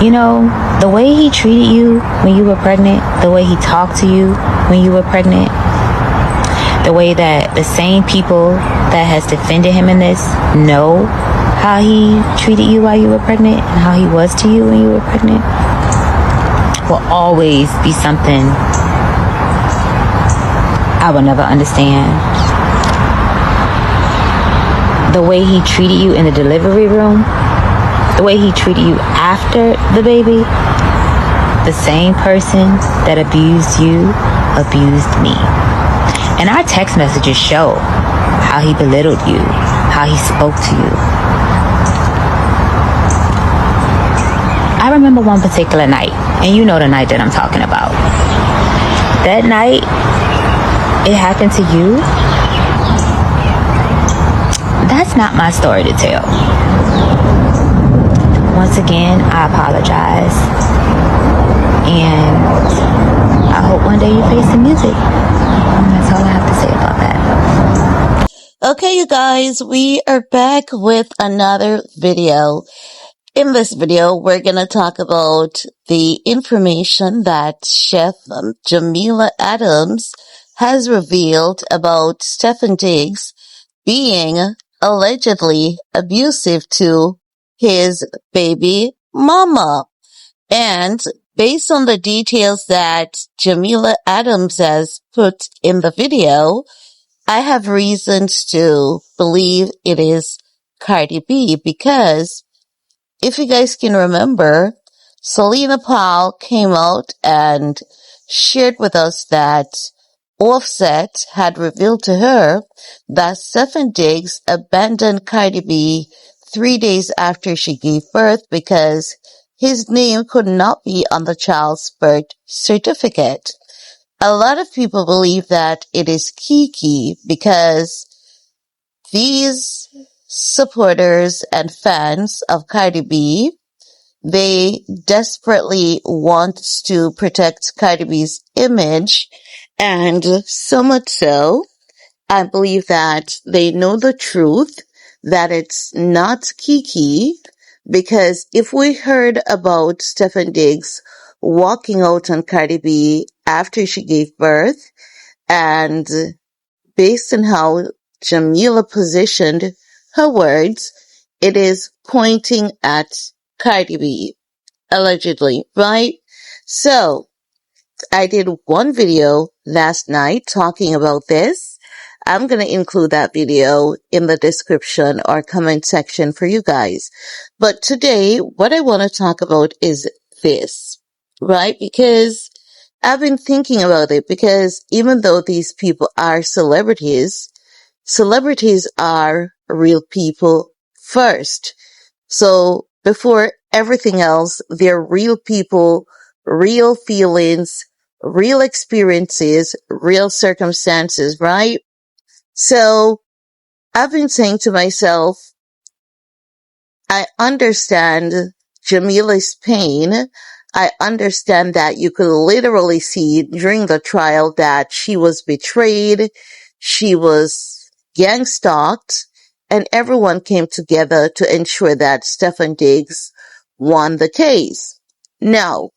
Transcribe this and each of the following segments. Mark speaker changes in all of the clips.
Speaker 1: You know, the way he treated you when you were pregnant, the way he talked to you when you were pregnant, the way that the same people that has defended him in this know how he treated you while you were pregnant and how he was to you when you were pregnant will always be something I will never understand. The way he treated you in the delivery room, the way he treated you after the baby, the same person that abused you abused me. And our text messages show how he belittled you, how he spoke to you. I remember one particular night, and you know the night that I'm talking about. That night, it happened to you. That's not my story to tell. Once again, I apologize. And I hope one day you play some music. That's all I have to say about that.
Speaker 2: Okay, you guys, we are back with another video. In this video, we're going to talk about the information that Chef Mila Adams has revealed about Stefon Diggs being allegedly abusive to his baby mama. And based on the details that Mila Adams has put in the video, I have reasons to believe it is Cardi B, because if you guys can remember, Selena Powell came out and shared with us that Offset had revealed to her that Stefon Diggs abandoned Cardi B 3 days after she gave birth because his name could not be on the child's birth certificate. A lot of people believe that it is Kiki because these supporters and fans of Cardi B, they desperately want to protect Cardi B's image, and so much so, I believe that they know the truth, that it's not Kiki, because if we heard about Stefon Diggs walking out on Cardi B after she gave birth, and based on how Jamila positioned her words, it is pointing at Cardi B, allegedly, right? So, I did one video last night talking about this. I'm going to include that video in the description or comment section for you guys. But today, what I want to talk about is this, right? Because I've been thinking about it, because even though these people are celebrities, celebrities are real people first. So before everything else, they're real people, real feelings, real experiences, real circumstances, right? So I've been saying to myself, I understand Jamila's pain. I understand that you could literally see during the trial that she was betrayed, she was gang stalked, and everyone came together to ensure that Stefon Diggs won the case. Now,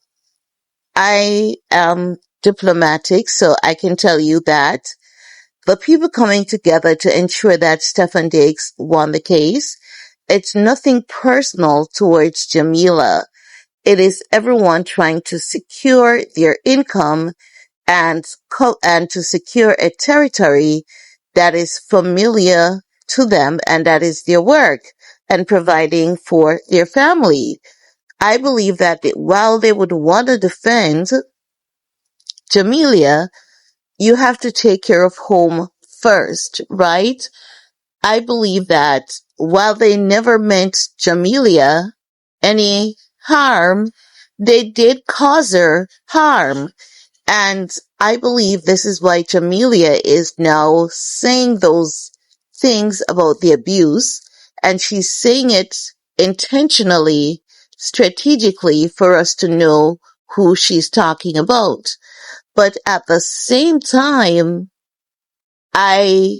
Speaker 2: I am diplomatic, so I can tell you that the people coming together to ensure that Stefon Diggs won the case, it's nothing personal towards Jamila. It is everyone trying to secure their income and to secure a territory that is familiar to them, and that is their work and providing for their family. I believe that while they would want to defend Jamila, you have to take care of home first, right? I believe that while they never meant Jamila any harm, they did cause her harm. And I believe this is why Jamila is now saying those things about the abuse, and she's saying it intentionally, strategically, for us to know who she's talking about. But at the same time, I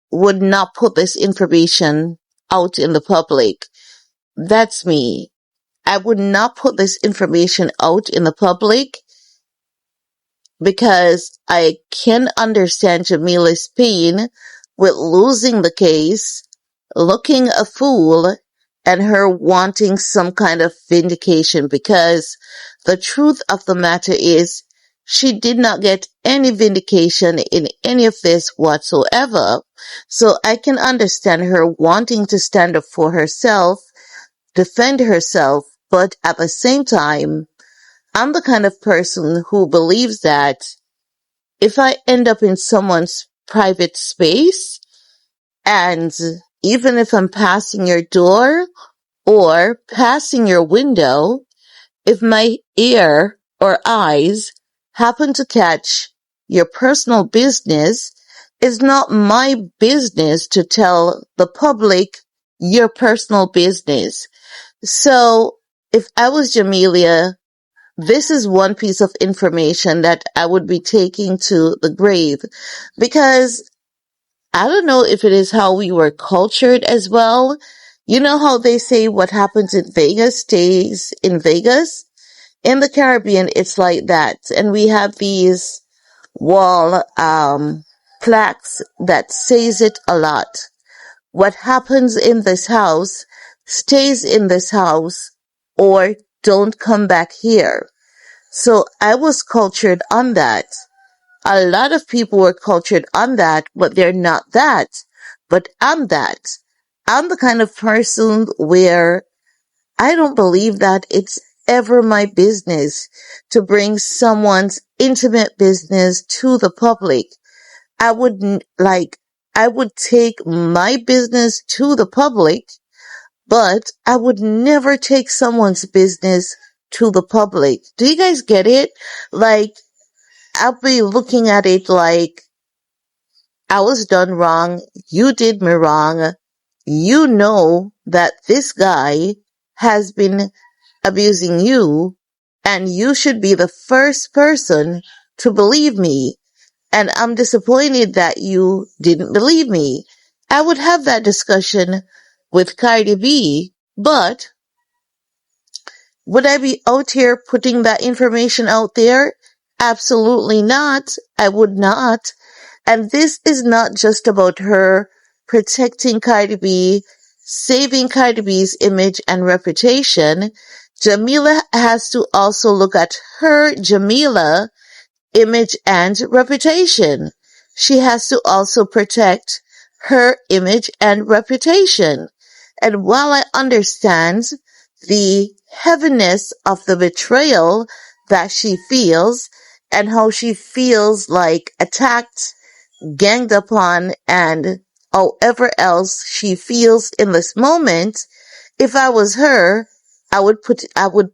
Speaker 2: would not put this information out in the public. That's me. I would not put this information out in the public because I can understand Jamila's pain with losing the case, looking a fool, and her wanting some kind of vindication, because the truth of the matter is she did not get any vindication in any of this whatsoever. So I can understand her wanting to stand up for herself, defend herself, but at the same time, I'm the kind of person who believes that if I end up in someone's private space, and even if I'm passing your door or passing your window, if my ear or eyes happen to catch your personal business, it's not my business to tell the public your personal business. So if I was Jamelia, this is one piece of information that I would be taking to the grave, because I don't know if it is how we were cultured as well. You know how they say what happens in Vegas stays in Vegas? In the Caribbean, it's like that. And we have these wall plaques that says it a lot. What happens in this house stays in this house, or don't come back here. So I was cultured on that. A lot of people were cultured on that, but they're not that. But I'm that. I'm the kind of person where I don't believe that it's ever my business to bring someone's intimate business to the public. I would take my business to the public, but I would never take someone's business to the public. Do you guys get it? Like, I'll be looking at it like, I was done wrong. You did me wrong. You know that this guy has been abusing you, and you should be the first person to believe me. And I'm disappointed that you didn't believe me. I would have that discussion with Cardi B, but would I be out here putting that information out there? Absolutely not. I would not. And this is not just about her protecting Cardi B, saving Cardi B's image and reputation. Jamila has to also look at her, Jamila, image and reputation. She has to also protect her image and reputation. And while I understand the heaviness of the betrayal that she feels, and how she feels like attacked, ganged upon, and however else she feels in this moment, if I was her, I would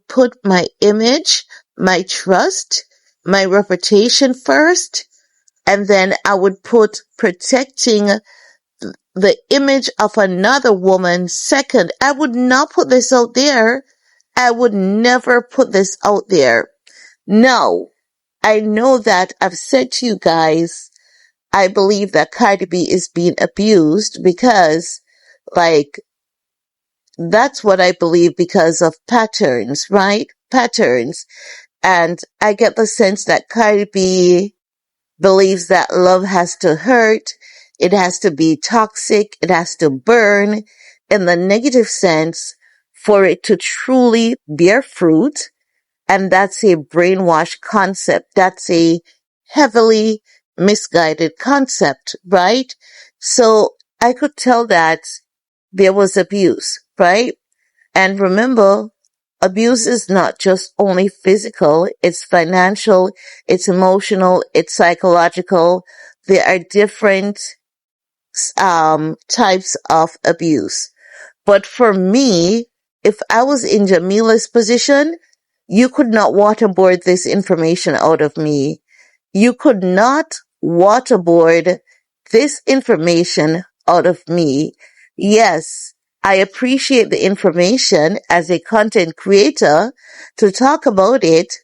Speaker 2: put my image, my trust, my reputation first, and then I would put protecting the image of another woman second. I would not put this out there. I would never put this out there. No, I know that I've said to you guys, I believe that Cardi B is being abused because, like, that's what I believe, because of patterns, right? Patterns. And I get the sense that Cardi B believes that love has to hurt, it has to be toxic, it has to burn in the negative sense for it to truly bear fruit. And that's a brainwashed concept. That's a heavily misguided concept, right? So I could tell that there was abuse, right? And remember, abuse is not just only physical, it's financial, it's emotional, it's psychological. There are different types of abuse. But for me, if I was in Jamila's position, you could not waterboard this information out of me. You could not waterboard this information out of me. Yes, I appreciate the information as a content creator to talk about it,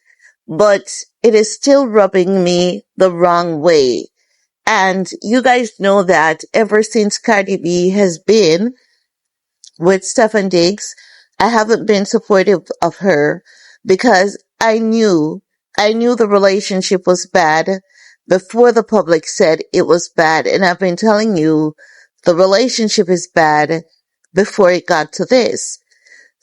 Speaker 2: but it is still rubbing me the wrong way. And you guys know that ever since Cardi B has been with Stefon Diggs, I haven't been supportive of her because I knew the relationship was bad before the public said it was bad. And I've been telling you the relationship is bad before it got to this.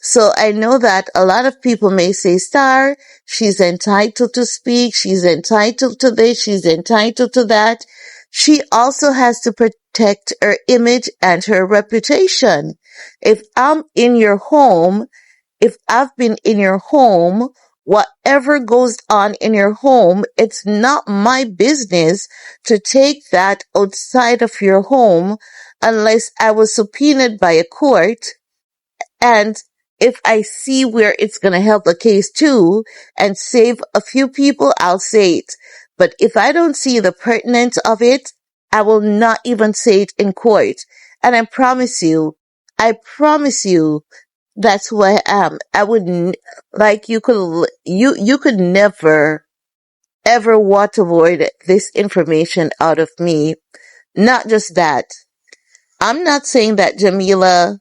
Speaker 2: So I know that a lot of people may say, Star, she's entitled to speak. She's entitled to this. She's entitled to that. She also has to protect her image and her reputation. If I'm in your home, if I've been in your home, whatever goes on in your home, it's not my business to take that outside of your home unless I was subpoenaed by a court. And if I see where it's going to help the case too and save a few people, I'll say it. But if I don't see the pertinence of it, I will not even say it in court. And I promise you, that's who I am. I wouldn't, like you could never, ever waterboard this information out of me. Not just that. I'm not saying that Jamila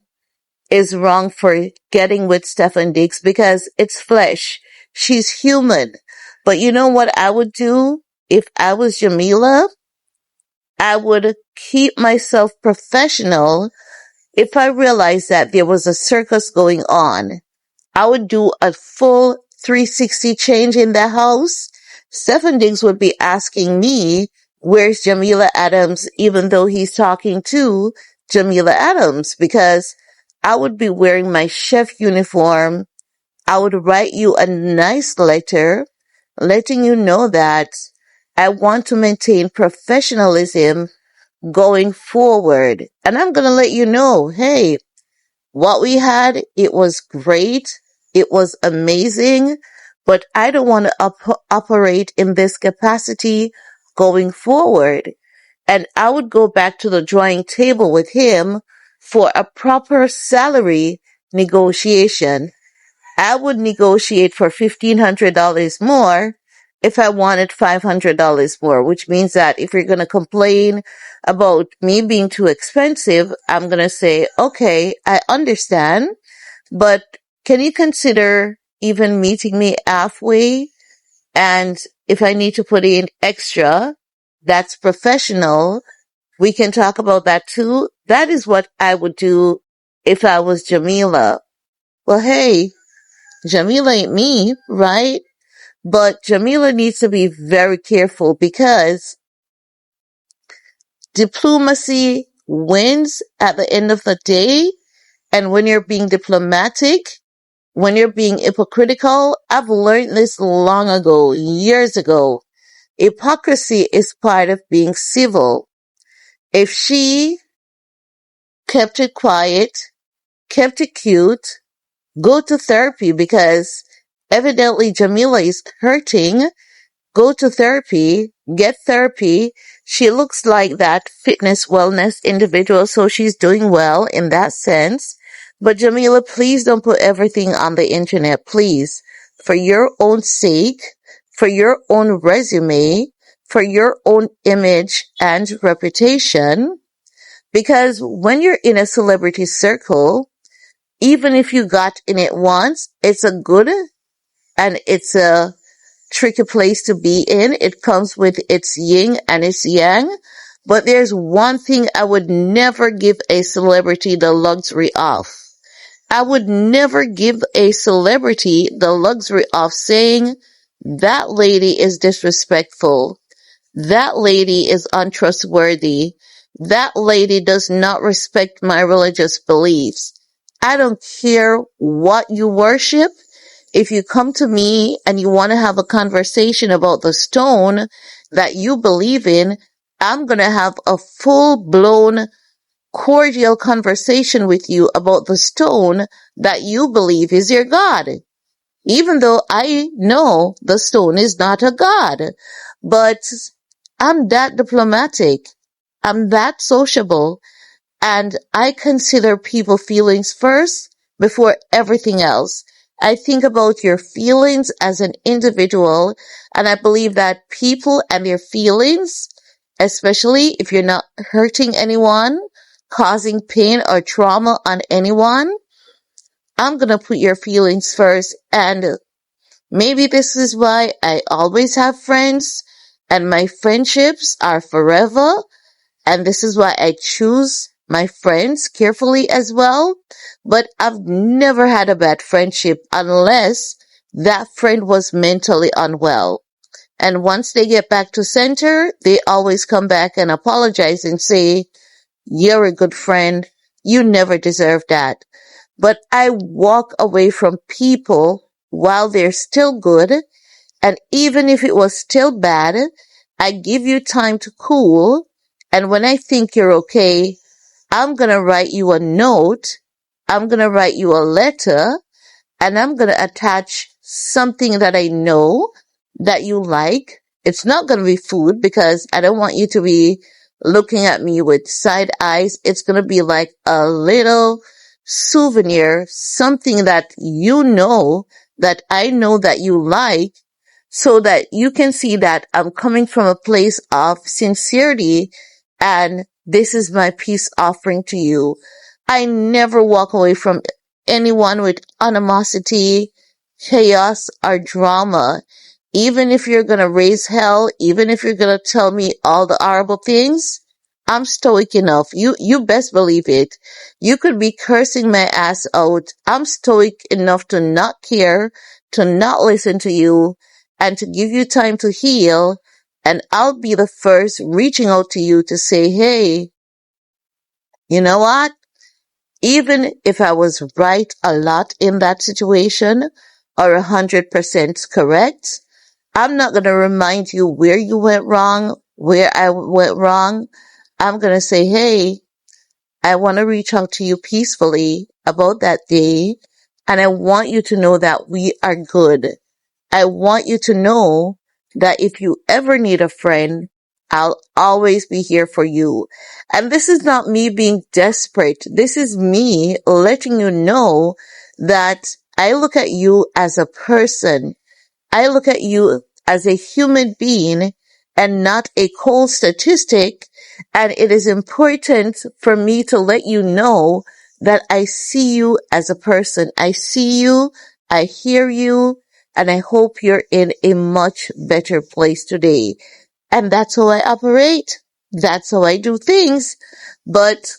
Speaker 2: is wrong for getting with Stefon Diggs because it's flesh. She's human. But you know what I would do if I was Jamila? I would keep myself professional. If I realized that there was a circus going on, I would do a full 360 change in the house. Stefon Diggs would be asking me, where's Mila Adams, even though he's talking to Mila Adams, because I would be wearing my chef uniform. I would write you a nice letter letting you know that I want to maintain professionalism going forward. And I'm going to let you know, hey, what we had, it was great. It was amazing. But I don't want to operate in this capacity going forward. And I would go back to the drawing table with him for a proper salary negotiation. I would negotiate for $1,500 more if I wanted $500 more, which means that if you're going to complain about me being too expensive, I'm going to say, okay, I understand, but can you consider even meeting me halfway? And if I need to put in extra, that's professional. We can talk about that too. That is what I would do if I was Jamila. Well, hey, Jamila ain't me, right? But Jamila needs to be very careful because diplomacy wins at the end of the day. And when you're being diplomatic, when you're being hypocritical, I've learned this long ago, years ago. Hypocrisy is part of being civil. If she kept it quiet, kept it cute, go to therapy because evidently Jamila is hurting. Go to therapy, get therapy. She looks like that fitness wellness individual, so she's doing well in that sense. But Jamila, please don't put everything on the internet, please. For your own sake, for your own resume, for your own image and reputation. Because when you're in a celebrity circle, even if you got in it once, it's a good and it's a tricky place to be in. It comes with its yin and its yang. But there's one thing I would never give a celebrity the luxury of. I would never give a celebrity the luxury of saying, that lady is disrespectful. That lady is untrustworthy. That lady does not respect my religious beliefs. I don't care what you worship. If you come to me and you want to have a conversation about the stone that you believe in, I'm going to have a full-blown cordial conversation with you about the stone that you believe is your God. Even though I know the stone is not a God. But I'm that diplomatic. I'm that sociable. And I consider people's feelings first before everything else. I think about your feelings as an individual, and I believe that people and their feelings, especially if you're not hurting anyone, causing pain or trauma on anyone, I'm going to put your feelings first. And maybe this is why I always have friends and my friendships are forever. And this is why I choose my friends carefully as well. But I've never had a bad friendship unless that friend was mentally unwell. And once they get back to center, they always come back and apologize and say, you're a good friend. You never deserve that. But I walk away from people while they're still good. And even if it was still bad, I give you time to cool. And when I think you're okay, I'm going to write you a note. I'm going to write you a letter, and I'm going to attach something that I know that you like. It's not going to be food because I don't want you to be looking at me with side eyes. It's going to be like a little souvenir, something that you know that I know that you like, so that you can see that I'm coming from a place of sincerity and this is my peace offering to you. I never walk away from anyone with animosity, chaos, or drama. Even if you're going to raise hell, even if you're going to tell me all the horrible things, I'm stoic enough. You best believe it. You could be cursing my ass out. I'm stoic enough to not care, to not listen to you, and to give you time to heal. And I'll be the first reaching out to you to say, hey, you know what? Even if I was right a lot in that situation or 100% correct, I'm not going to remind you where you went wrong, where I went wrong. I'm going to say, hey, I want to reach out to you peacefully about that day. And I want you to know that we are good. I want you to know that if you ever need a friend, I'll always be here for you. And this is not me being desperate. This is me letting you know that I look at you as a person. I look at you as a human being and not a cold statistic. And it is important for me to let you know that I see you as a person. I see you, I hear you, and I hope you're in a much better place today. And that's how I operate. That's how I do things. But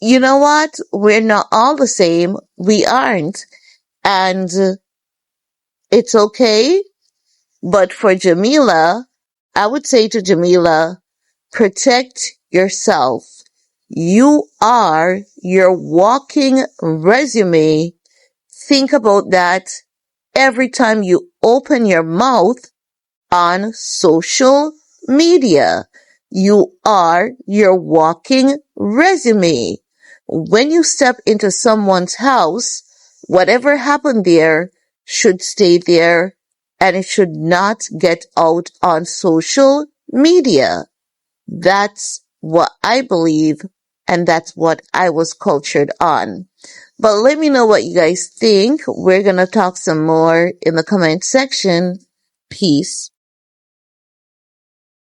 Speaker 2: you know what? We're not all the same. We aren't. And it's okay. But for Jamila, I would say to Jamila, protect yourself. You are your walking resume. Think about that every time you open your mouth on social media. You are your walking resume. When you step into someone's house, whatever happened there should stay there and it should not get out on social media. That's what I believe and that's what I was cultured on. But let me know what you guys think. We're going to talk some more in the comment section. Peace.